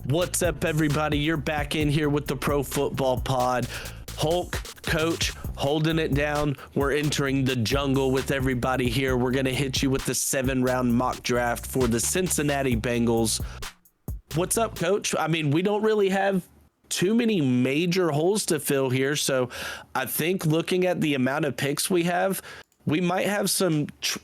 What's up, everybody? You're back in here with the Pro Football Pod. Hulk, Coach, holding it down. We're entering the jungle with everybody here. We're going to hit you with the 7-round mock draft for the Cincinnati Bengals. What's up, Coach? I mean, we don't really have too many major holes to fill here, so I think looking at the amount of picks we have, we might have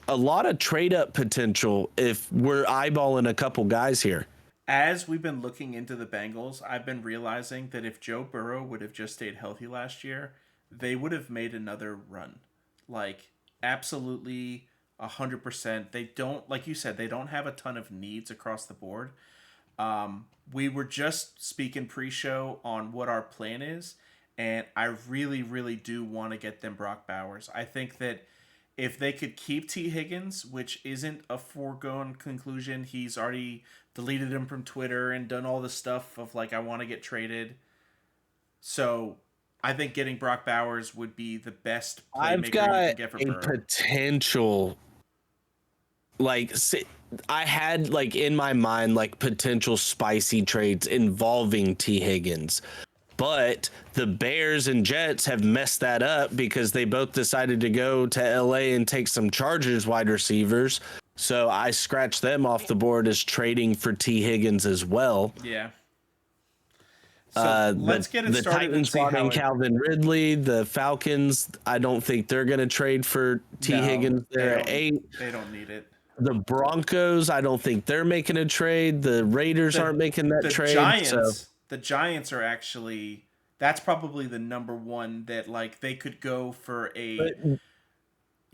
a lot of trade-up potential if we're eyeballing a couple guys here. As we've been looking into the Bengals, I've been realizing that if Joe Burrow would have just stayed healthy last year, they would have made another run. Like, absolutely 100%. They don't, like you said, they don't have a ton of needs across the board. We were just speaking pre-show on what our plan is, and I really, really do want to get them Brock Bowers. I think that if they could keep T. Higgins, which isn't a foregone conclusion, he's already deleted him from Twitter and done all this stuff of like, I want to get traded. So I think getting Brock Bowers would be the best playmaker you can get for Burrow. Potential, like, I had like in my mind like potential spicy trades involving T. Higgins. But the Bears and Jets have messed that up because they both decided to go to LA and take some Chargers wide receivers. So I scratched them off the board as trading for T. Higgins as well. Yeah. So let's get it started. The Titans brought in Calvin Ridley. The Falcons, I don't think they're going to trade for T. Higgins. They're at 8. They don't need it. The Broncos, I don't think they're making a trade. The Raiders aren't making that trade. The Giants are actually, that's probably the number one that like they could go for a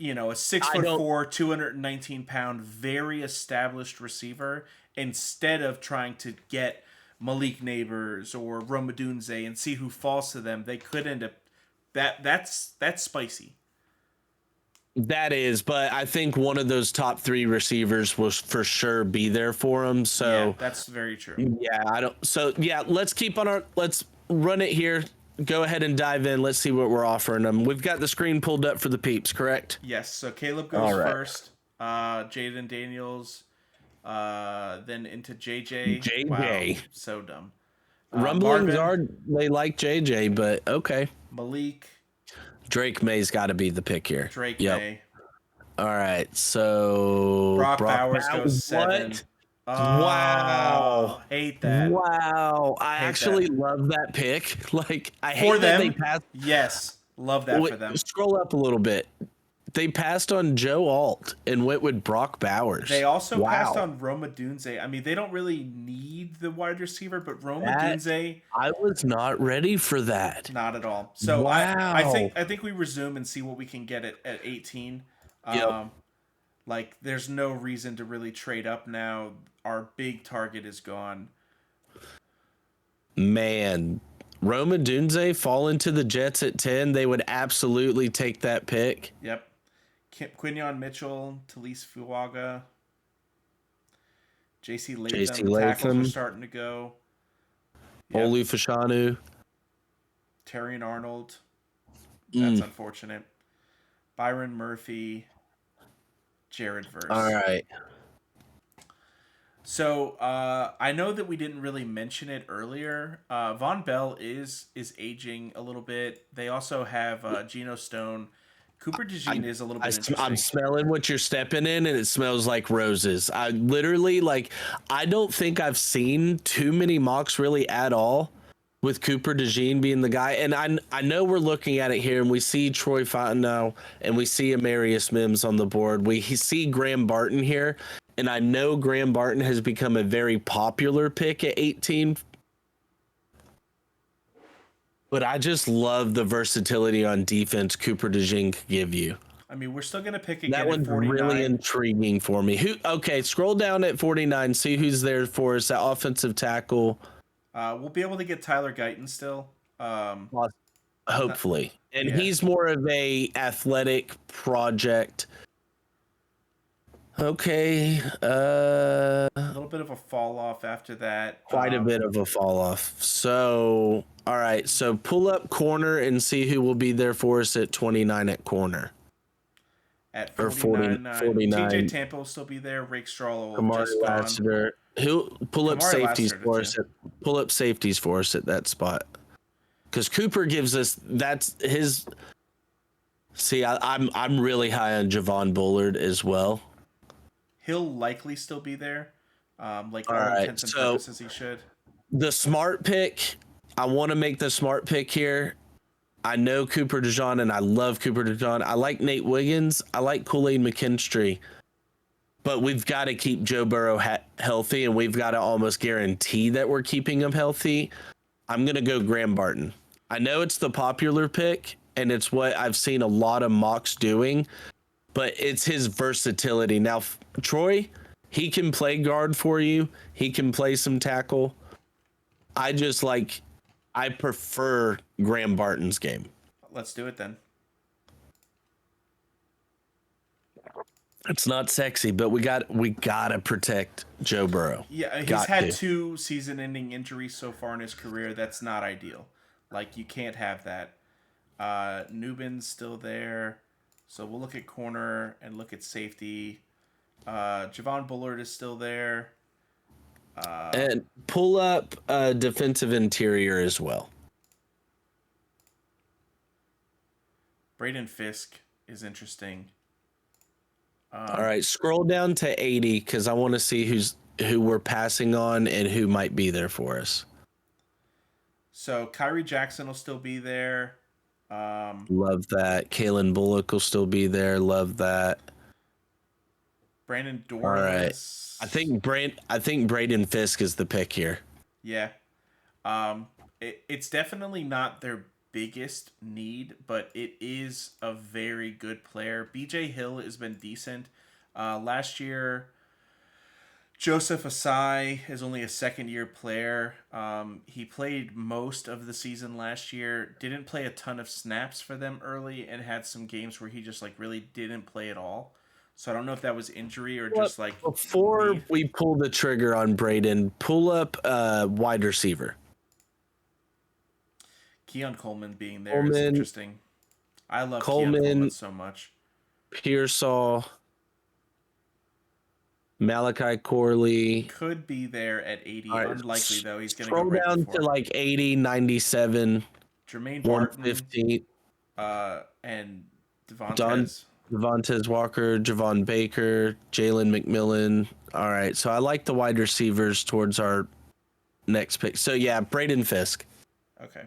6'4", 219-pound, very established receiver instead of trying to get Malik Neighbors or Rome Odunze and see who falls to them. They could end up that's spicy. That is, but I think one of those top 3 receivers will for sure be there for him. So yeah, that's very true. Yeah, let's run it here. Go ahead and dive in. Let's see what we're offering them. We've got the screen pulled up for the peeps, correct? Yes. So Caleb goes first. Jaden Daniels, then into JJ. JJ. Wow, so dumb. Rumblings are they like JJ, but okay. Malik. Drake May's got to be the pick here. Drake May. All right, so Brock Bowers goes 7. Wow, hate that. Wow, I actually love that pick. Like, I hate for that them. They passed. Yes, love that for them. Scroll up a little bit. They passed on Joe Alt and went with Brock Bowers. They also passed on Rome Odunze. I mean, they don't really need the wide receiver, but Rome Odunze. I was not ready for that. Not at all. So I think we resume and see what we can get at 18. Like, there's no reason to really trade up now. Our big target is gone. Man, Rome Odunze fall into the Jets at 10. They would absolutely take that pick. Yep. Quinyon Mitchell, Talise Fuaga, J.C. Latham. Tackles are starting to go. Olu Fashanu. Terrion Arnold. That's unfortunate. Byron Murphy. Jared Verse. All right. So I know that we didn't really mention it earlier. Von Bell is aging a little bit. They also have Geno Stone. Cooper DeJean is a little bit interesting. I'm smelling what you're stepping in, and it smells like roses. I literally, I don't think I've seen too many mocks really at all with Cooper DeJean being the guy. And I know we're looking at it here, and we see Troy Fontenot, and we see Amarius Mims on the board. We see Graham Barton here, and I know Graham Barton has become a very popular pick at 18. But I just love the versatility on defense Cooper DeJean could give you. I mean, we're still going to pick again that one's at 49. Really intriguing for me. Okay, scroll down at 49, see who's there for us. That offensive tackle. We'll be able to get Tyler Guyton still. Hopefully. And he's more of a athletic project. Okay. A little bit of a fall off after that. Quite a bit of a fall off. So, all right. So pull up corner and see who will be there for us at 29 at corner. At 49. TJ Tampa will still be there. Rake Straw will just gone. He'll pull up Kamari last safeties year did for too. us. Pull up safeties for us at that spot. Because Cooper gives us that's his. See, I'm really high on Javon Bullard as well. He'll likely still be there. Like All all right, intents and so purposes, he should. the smart pick. I want to make the smart pick here. I know Cooper DeJean, and I love Cooper DeJean. I like Nate Wiggins. I like Kool-Aid McKinstry. But we've got to keep Joe Burrow healthy, and we've got to almost guarantee that we're keeping him healthy. I'm going to go Graham Barton. I know it's the popular pick, and it's what I've seen a lot of mocks doing, but it's his versatility. Now, Troy, he can play guard for you. He can play some tackle. I prefer Graham Barton's game. Let's do it then. It's not sexy, but we gotta protect Joe Burrow. Yeah, he's had 2 season-ending injuries so far in his career. That's not ideal. Like, you can't have that. Newman's still there. So we'll look at corner and look at safety. Javon Bullard is still there. And pull up defensive interior as well. Braden Fisk is interesting. All right, scroll down to 80 because I want to see who we're passing on and who might be there for us. So Kyrie Jackson will still be there. Love that. Kalen Bullock will still be there. Love that. Brandon Dorn. All right. I think Braden Fisk is the pick here. Yeah. It's definitely not their biggest need, but it is a very good player. BJ Hill has been decent. Last year, Joseph Asai is only a second-year player. He played most of the season last year. Didn't play a ton of snaps for them early, and had some games where he just really didn't play at all. So I don't know if that was injury or just before we pull the trigger on Braden, pull up wide receiver. Keon Coleman being there is interesting. I love Keon Coleman so much. Pearsall, Malachi Corley could be there at 80. Right. Unlikely though. He's going to go right down to 80, 97. Jermaine Barton, 150. And Devontae Walker, Javon Baker, Jalen McMillan. All right, so I like the wide receivers towards our next pick. So yeah, Braden Fisk. Okay.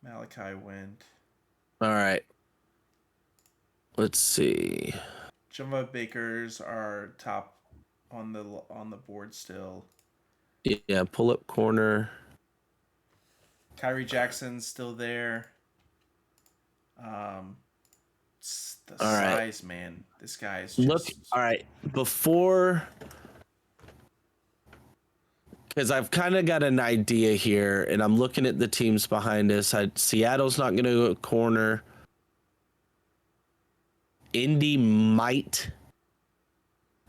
Malachi went. All right. Let's see. Javon Bakers are top on the board still. Yeah, pull up corner. Kyrie Jackson's still there. The size, man. This guy is just... All right. Before... Because I've kind of got an idea here, and I'm looking at the teams behind us. Seattle's not going to go corner. Indy might.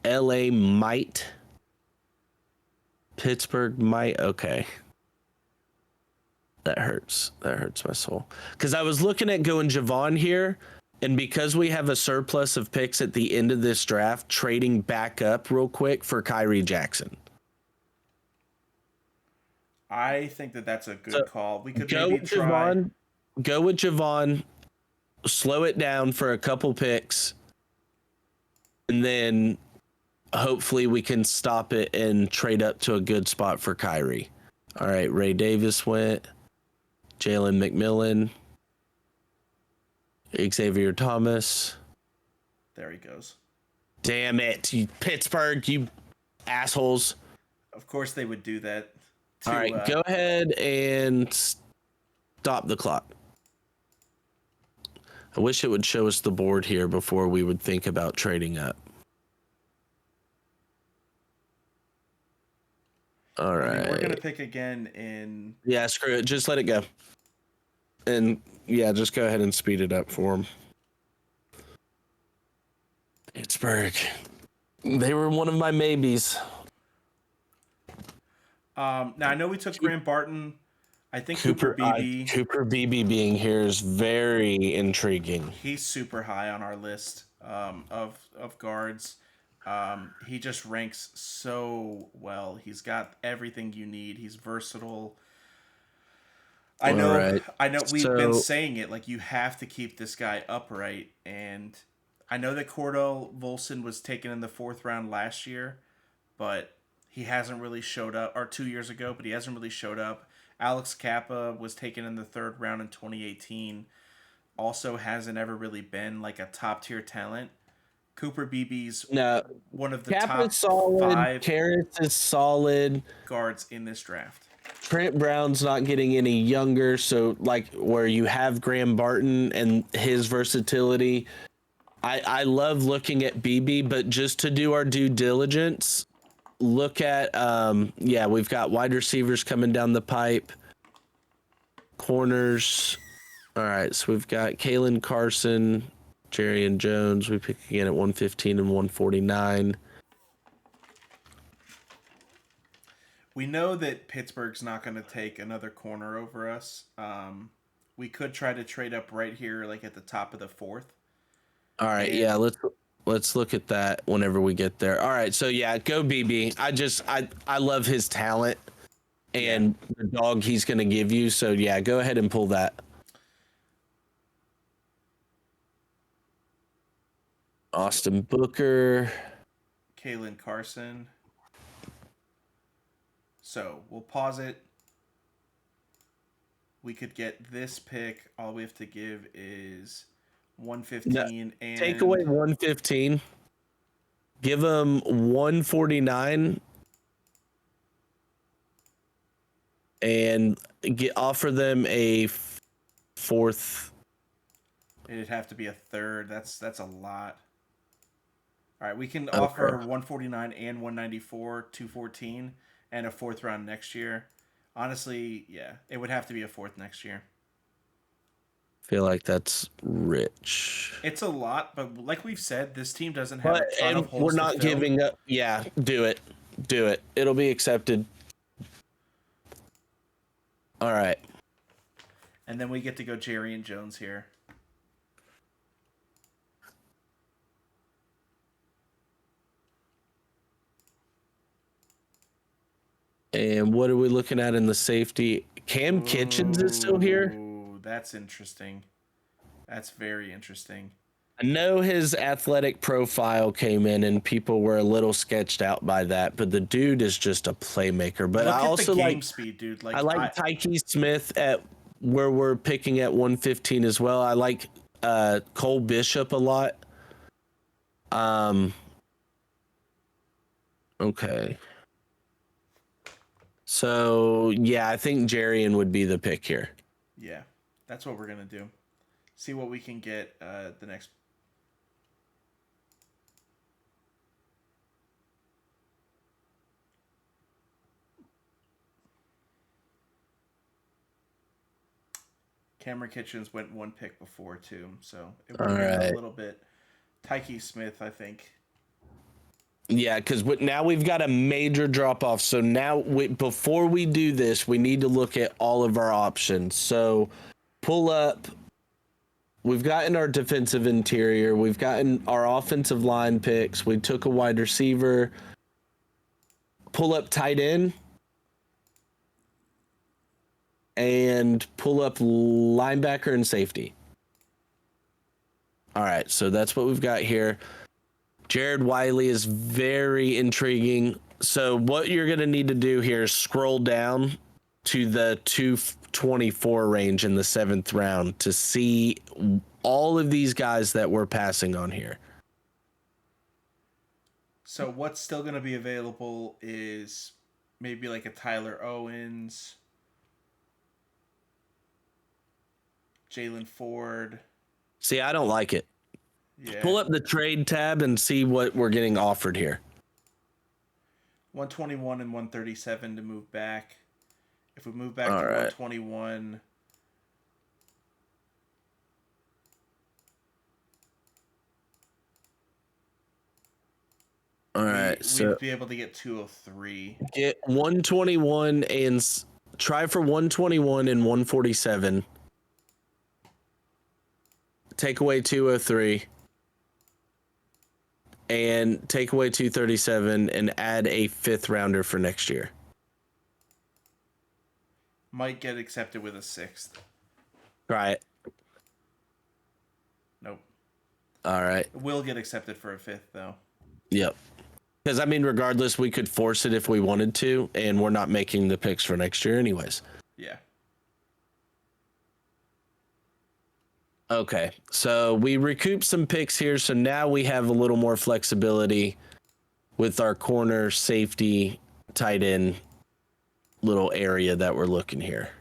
LA might. Pittsburgh might. Okay. That hurts. That hurts my soul. Because I was looking at going Javon here, and because we have a surplus of picks at the end of this draft, trading back up real quick for Kyrie Jackson. I think that's a good call. We could maybe try. Go with Javon, slow it down for a couple picks, and then hopefully we can stop it and trade up to a good spot for Kyrie. All right, Ray Davis went. Jalen McMillan. Xavier Thomas. There he goes. Damn it, you Pittsburgh, you assholes. Of course they would do that. All right, go ahead and stop the clock. I wish it would show us the board here before we would think about trading up. All right. We're going to pick again in... Yeah, screw it. Just let it go. And, yeah, just go ahead and speed it up for them. Pittsburgh. They were one of my maybes. Now, I know we took Graham Barton. I think Cooper Beebe. Cooper Beebe being here is very intriguing. He's super high on our list of guards. He just ranks so well. He's got everything you need. He's versatile. I All know, right. I know. We've been So saying it like you have to keep this guy upright, and I know that Cordell Volson was taken in the fourth round last year, but he hasn't really showed up. Or 2 years ago, but he hasn't really showed up. Alex Kappa was taken in the third round in 2018. Also, hasn't ever really been like a top tier talent. Cooper Beebe's no, one of the Cap is top solid. five Karras is solid. guards in this draft. Trent Brown's not getting any younger, so like where you have Graham Barton and his versatility. I love looking at BB, but just to do our due diligence, look at we've got wide receivers coming down the pipe, corners. All right, so we've got Kalen Carson, Jerry and Jones. We pick again at 115 and 149. We know that Pittsburgh's not going to take another corner over us. We could try to trade up right here, like at the top of the fourth. All right, And yeah, let's look at that whenever we get there. All right, so yeah, go BB. I love his talent and the dog he's going to give you. So yeah, go ahead and pull that. Austin Booker, Kalen Carson. So we'll pause it. We could get this pick. All we have to give is 115 and take away 115. Give him 149 and offer them a fourth. It'd have to be a third. That's a lot. All right, we can offer 149 and 194, 214, and a fourth round next year. Honestly, yeah, it would have to be a fourth next year. Feel like that's rich. It's a lot, but like we've said, this team doesn't have a ton of holes. We're not giving up. Yeah, do it. It'll be accepted. All right. And then we get to go Jerry and Jones here. And what are we looking at in the safety? Cam Kitchens is still here. Ooh, that's interesting. That's very interesting. I know his athletic profile came in and people were a little sketched out by that, but the dude is just a playmaker. But Look I at also the game like speed, dude. I like Tyke Smith at where we're picking at 115 as well. I like Cole Bishop a lot. Okay. So yeah, I think Jarian would be the pick here. Yeah, that's what we're gonna do. See what we can get the next. Cameron Kitchens went one pick before too, so it would have been a little bit. Tyke Smith, I think. Yeah, because now we've got a major drop off. So now, before we do this, we need to look at all of our options. So pull up. We've gotten our defensive interior. We've gotten our offensive line picks. We took a wide receiver. Pull up tight end. And pull up linebacker and safety. All right, so that's what we've got here. Jared Wiley is very intriguing. So what you're going to need to do here is scroll down to the 224 range in the 7th round to see all of these guys that we're passing on here. So what's still going to be available is maybe like a Tyler Owens, Jalen Ford. See, I don't like it. Yeah. Pull up the trade tab and see what we're getting offered here. 121 and 137 to move back. If we move back to 121. All right, so we'd be able to get 203. Get 121 and try for 121 and 147. Take away 203. And take away 237 and add a 5th rounder for next year. Might get accepted with a 6th. Try it. Nope. All right. Will get accepted for a 5th, though. Yep. Because, I mean, regardless, we could force it if we wanted to, and we're not making the picks for next year anyways. Yeah. Okay, so we recouped some picks here, so now we have a little more flexibility with our corner, safety, tight end little area that we're looking here.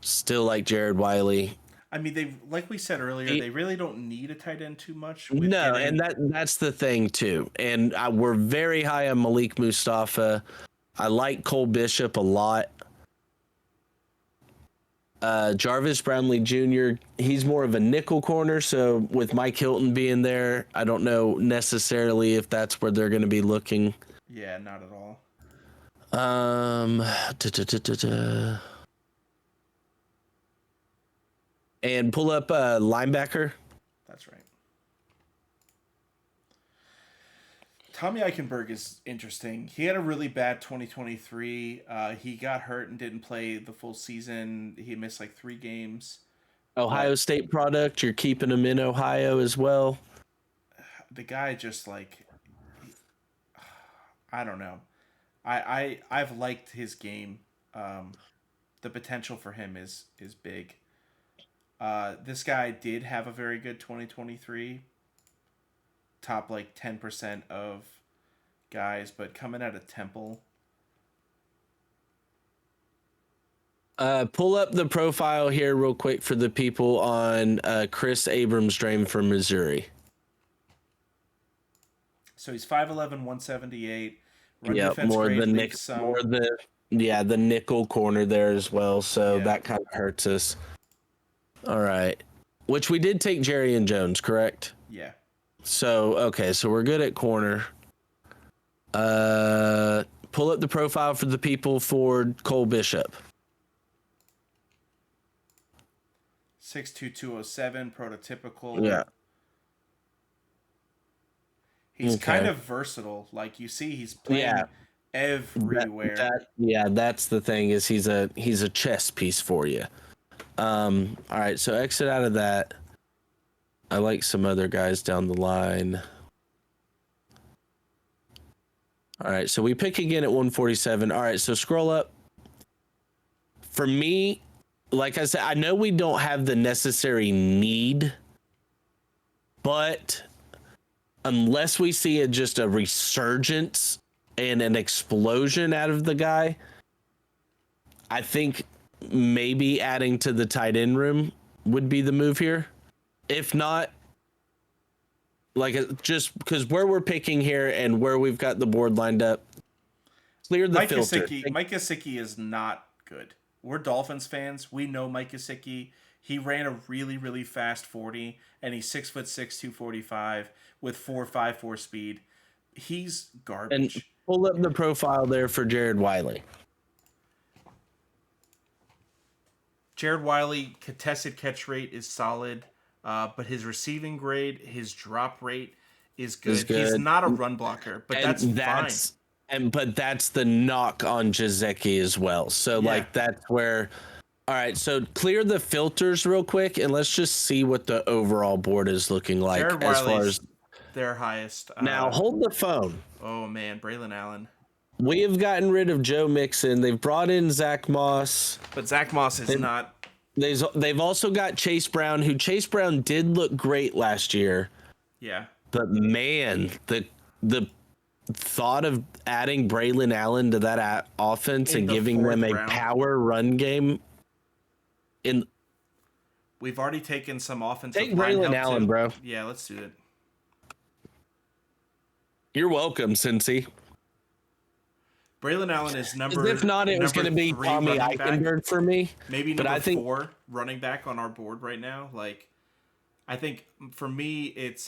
Still like Jared Wiley. I mean, they like we said earlier, they really don't need a tight end too much. No, and that's the thing too. And we're very high on Malik Mustafa. I like Cole Bishop a lot. Jarvis Brownlee Jr., he's more of a nickel corner, so with Mike Hilton being there, I don't know necessarily if that's where they're going to be looking. Yeah, not at all. And pull up a linebacker. That's right. Tommy Eichenberg is interesting. He had a really bad 2023. He got hurt and didn't play the full season. He missed like 3 games. Ohio State product. You're keeping him in Ohio as well. The guy just like, I don't know. I've liked his game. The potential for him is big. This guy did have a very good 2023. Top like 10% of guys, but coming out of Temple. Pull up the profile here real quick for the people on Chris Abrams-Drain from Missouri. So he's 5'11", 178. Yeah, more the nickel corner there as well. So that kind of hurts us. All right, which we did take Jerry and Jones, correct? Yeah. So, okay, so we're good at corner. Pull up the profile for the people for Cole Bishop. 6'2", 207, prototypical. Yeah. He's kind of versatile. Like, you see, he's playing everywhere. That's the thing, is he's a chess piece for you. All right, so exit out of that. I like some other guys down the line. All right, so we pick again at 147. All right, so scroll up. For me, like I said, I know we don't have the necessary need, but unless we see just a resurgence and an explosion out of the guy, I think maybe adding to the tight end room would be the move here. If not, like, just because where we're picking here and where we've got the board lined up, clear the filter. Mike Gesicki is not good. We're Dolphins fans. We know Mike Gesicki. He ran a really, really fast 40, and he's 6'6", 245 with 4.54 speed. He's garbage. And pull up the profile there for Jared Wiley. Jared Wiley, contested catch rate is solid, but his receiving grade, his drop rate is good. He's not a run blocker, but that's fine. But that's the knock on Gesicki as well. So that's where. All right, so clear the filters real quick, and let's just see what the overall board is looking like Jared as far Wiley's as their highest. Now hold the phone. Oh man, Braylon Allen. We have gotten rid of Joe Mixon. They've brought in Zach Moss. But Zach Moss is not. They've also got Chase Brown, who Chase Brown did look great last year. Yeah. But man, the thought of adding Braylon Allen to that offense and giving them a power run game. We've already taken some offensive line. Take Braylon Allen, bro. Yeah, let's do it. You're welcome, Cincy. Braylon Allen is number. If not, it was going to be Tommy Eichenberg for me. Maybe number 4 running back on our board right now. Like, I think for me, it's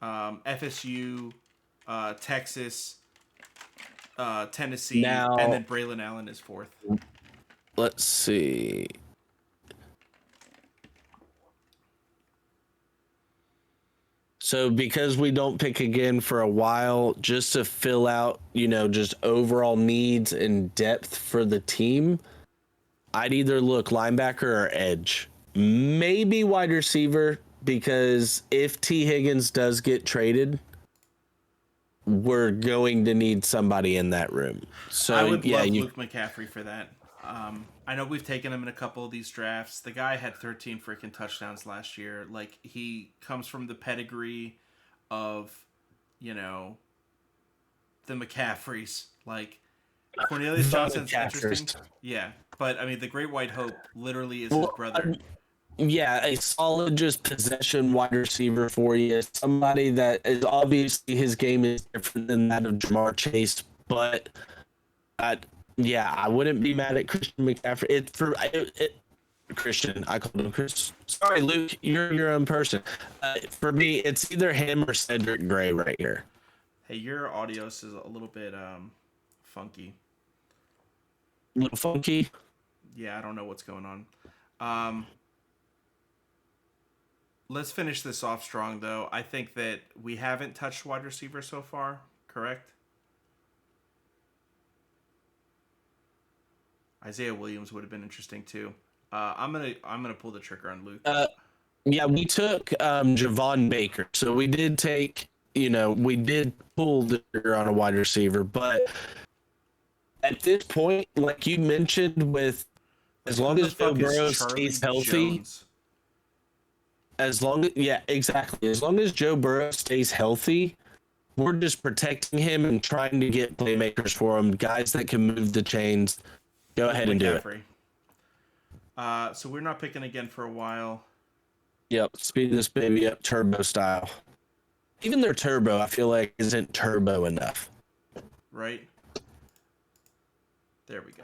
FSU, Texas, Tennessee, and Now, then Braylon Allen is fourth. let's see. So because we don't pick again for a while, just to fill out, just overall needs and depth for the team, I'd either look linebacker or edge. Maybe wide receiver, because if T. Higgins does get traded, we're going to need somebody in that room. I So would yeah, love Luke McCaffrey for that. I know we've taken him in a couple of these drafts. The guy had 13 freaking touchdowns last year. Like, he comes from the pedigree of, you know, the McCaffreys. Like, Cornelius Johnson's interesting. Yeah. But, I mean, the Great White Hope literally is his brother. Yeah, a solid just possession wide receiver for you. Somebody that is obviously his game is different than that of Jamar Chase, but yeah, I wouldn't be mad at Christian McCaffrey. Christian, I called him Chris. Sorry, Luke, you're your own person. For me, it's either him or Cedric Gray right here. Hey, your audio is a little bit funky. A little funky. Yeah, I don't know what's going on. Let's finish this off strong, though. I think that we haven't touched wide receiver so far, correct? Isaiah Williams would have been interesting too. I'm gonna pull the trigger on Luke. Yeah, we took Javon Baker, so we did take, we did pull the trigger on a wide receiver, but at this point, like you mentioned, with as long as Joe Burrow stays healthy. As long as, yeah, exactly. As long as Joe Burrow stays healthy, we're just protecting him and trying to get playmakers for him, guys that can move the chains. Go ahead and do it. So we're not picking again for a while. Yep, speed this baby up turbo style. Even their turbo, I feel like, isn't turbo enough. Right? There we go.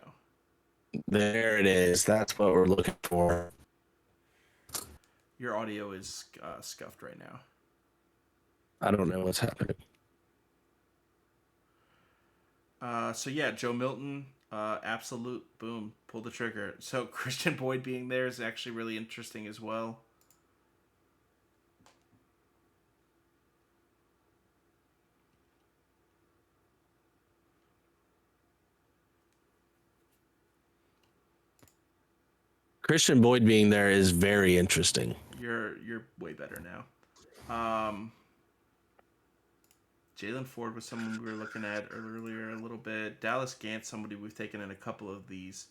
There it is. That's what we're looking for. Your audio is scuffed right now. I don't know what's happening. So yeah, Joe Milton, absolute boom, pull the trigger. So Christian Boyd being there is actually really interesting as well. Christian Boyd being there is very interesting. You're way better now. Jalen Ford was someone we were looking at earlier a little bit. Dallas Gant, somebody we've taken in a couple of these.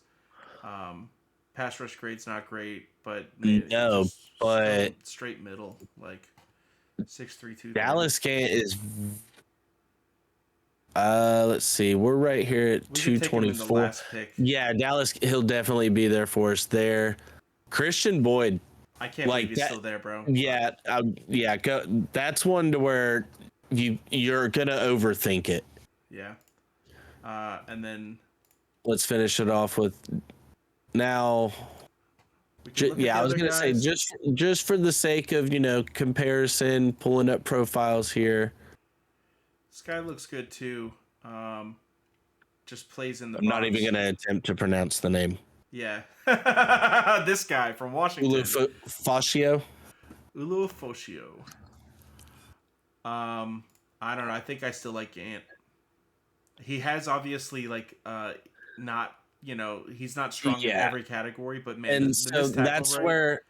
Pass rush grade's not great, but no, but straight middle, like 6'3", Dallas Gant is. Let's see. We're right here at 224. Yeah, Dallas. He'll definitely be there for us there. Christian Boyd. I can't believe he's still there, bro. Yeah, yeah. That's one to where you're gonna overthink it. Yeah. And then let's finish it off with now. Yeah, I was gonna say just for the sake of comparison, pulling up profiles here. This guy looks good too. Just plays in the. I'm not even gonna attempt to pronounce the name. Yeah, this guy from Washington. Ulufoshio. I don't know. I think I still like Gant. He has obviously not he's not strong in every category, but man, and so that's where,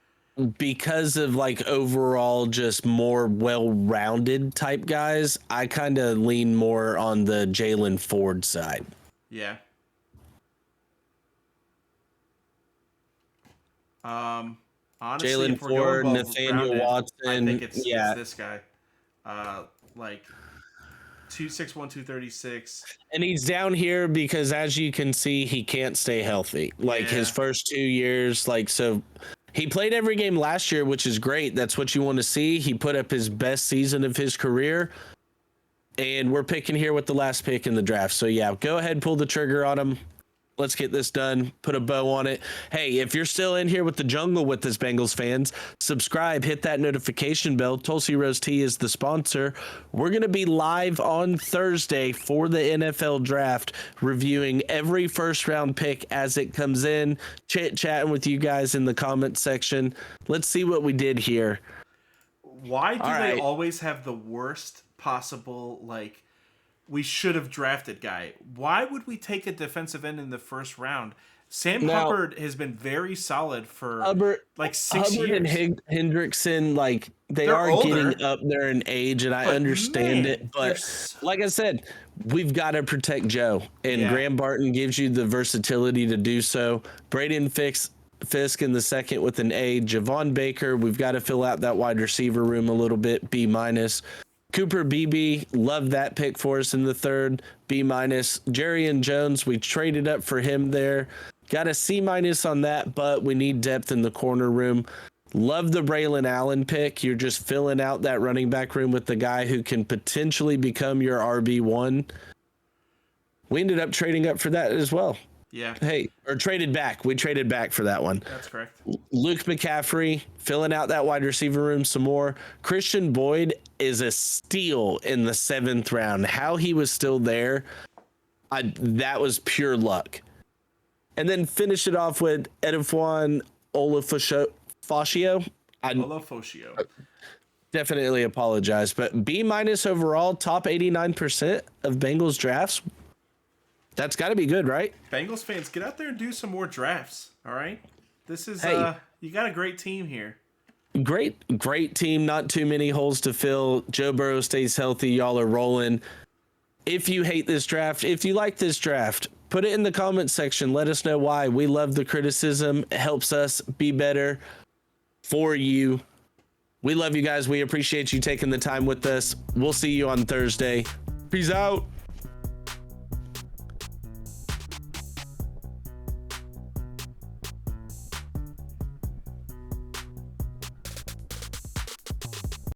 because of overall just more well-rounded type guys, I kind of lean more on the Jalen Ford side. Yeah. Honestly, Jalen Ford, Nathaniel Watson. I think it's this guy. 261, 236. And he's down here because, as you can see, he can't stay healthy. His first 2 years, so he played every game last year, which is great. That's what you want to see. He put up his best season of his career. And we're picking here with the last pick in the draft. So, yeah, go ahead, pull the trigger on him. Let's get this done. Put a bow on it. Hey, if you're still in here with the jungle with us, Bengals fans, subscribe, hit that notification bell. Tulsi Rose Tea is the sponsor. We're going to be live on Thursday for the NFL draft, reviewing every first round pick as it comes in, chatting with you guys in the comment section. Let's see what we did here. Why do they always have the worst possible, like, we should have drafted guy? Why would we take a defensive end in the first round? Sam Hubbard has been very solid for like 6 years. And Hendrickson, like, they're older. getting up there in age, and I understand it. But like I said, we've got to protect Joe. And Graham Barton gives you the versatility to do so. Braden Fisk in the second with an A. Javon Baker, we've got to fill out that wide receiver room a little bit, B-. Cooper Beebe, love that pick for us in the third, B-. Jerry and Jones, we traded up for him there. Got a C- on that, but we need depth in the corner room. Love the Braylon Allen pick. You're just filling out that running back room with the guy who can potentially become your RB1. We ended up trading up for that as well. Yeah. Hey, or traded back. We traded back for that one. That's correct. Luke McCaffrey, filling out that wide receiver room some more. Christian Boyd is a steal in the 7th round. How he was still there, that was pure luck. And then finish it off with Edifwan Olafosio. Definitely apologize, but B- overall, top 89% of Bengals drafts. That's got to be good, right? Bengals fans, get out there and do some more drafts. All right, this is you got a great team here. Great team. Not too many holes to fill. Joe Burrow stays healthy. Y'all are rolling. If you hate this draft, if you like this draft, put it in the comment section. Let us know why. We love the criticism. It helps us be better for you. We love you guys. We appreciate you taking the time with us. We'll see you on Thursday. Peace out.